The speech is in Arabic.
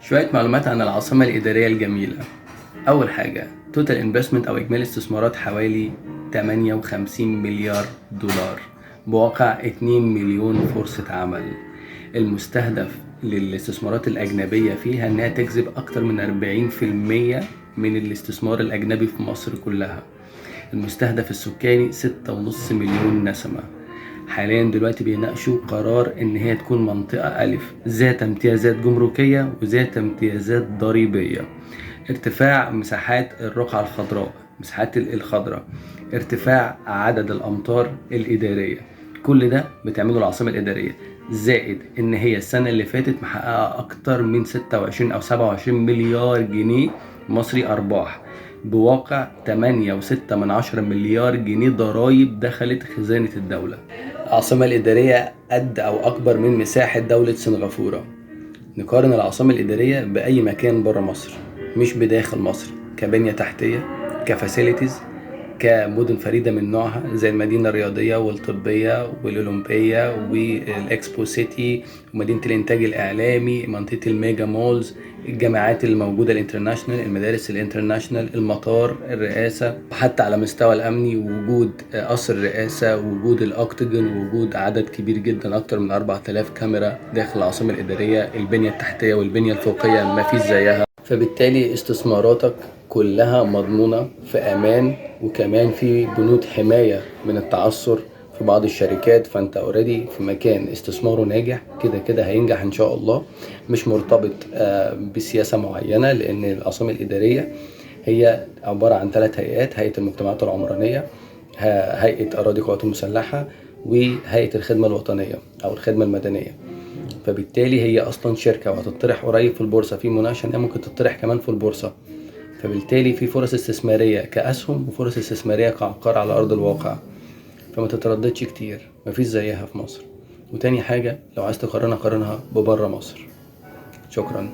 شوية معلومات عن العاصمة الإدارية الجميلة. أول حاجة، توتال انفستمنت أو إجمالي استثمارات حوالي 58 مليار دولار، بواقع 2 مليون فرصة عمل. المستهدف للاستثمارات الأجنبية فيها إنها تجذب أكتر من 40% من الاستثمار الأجنبي في مصر كلها. المستهدف السكاني 6.5 مليون نسمة. حاليا دلوقتي بيناقشوا قرار ان هي تكون منطقة ألف ذات امتيازات جمركية وذات امتيازات ضريبية. ارتفاع مساحات الرقعة الخضراء، مساحات الخضراء، ارتفاع عدد الأمطار الإدارية، كل ده بتعمله العاصمة الإدارية. زائد ان هي السنة اللي فاتت محققة اكتر من 26 او 27 مليار جنيه مصري ارباح، بواقع 8.6 مليار جنيه ضرائب دخلت خزانة الدولة. العاصمة الإدارية قد أو أكبر من مساحة دولة سنغافورة. نقارن العاصمة الإدارية بأي مكان برا مصر، مش بداخل مصر، كبنية تحتية، كفاسيليتيز، كمدن فريدة من نوعها زي المدينة الرياضية والطبية والأولمبية والإكسبو سيتي ومدينة الإنتاج الإعلامي، منطقة الميجا مولز، الجامعات الموجودة الانترناشنال، المدارس الانترناشنال، المطار، الرئاسة، وحتى على مستوى الأمني وجود قصر الرئاسة، وجود الأكتجن، وجود عدد كبير جدا أكتر من 4000 كاميرا داخل العاصمة الإدارية. البنية التحتية والبنية الفوقية ما فيش زيها، فبالتالي استثماراتك كلها مضمونة في أمان، وكمان في بنود حماية من التعثر في بعض الشركات. فانت اوريدي في مكان استثماره ناجح، كده كده هينجح ان شاء الله. مش مرتبط بسياسة معينة، لان العاصمة الإدارية هي عبارة عن 3 هيئات: هيئة المجتمعات العمرانية، هيئة أراضي القوات المسلحة، وهيئة الخدمة الوطنية أو الخدمة المدنية. فبالتالي هي أصلا شركة وهتطرح قريب في البورصة، في مناقشة إنها ممكن تطرح كمان في البورصة. فبالتالي في فرص استثمارية كأسهم وفرص استثمارية كعقار على أرض الواقع، فما تترددش كتير، مفيش زيها في مصر. وتاني حاجة، لو عايز تقارنها قارنها ببره مصر. شكرا.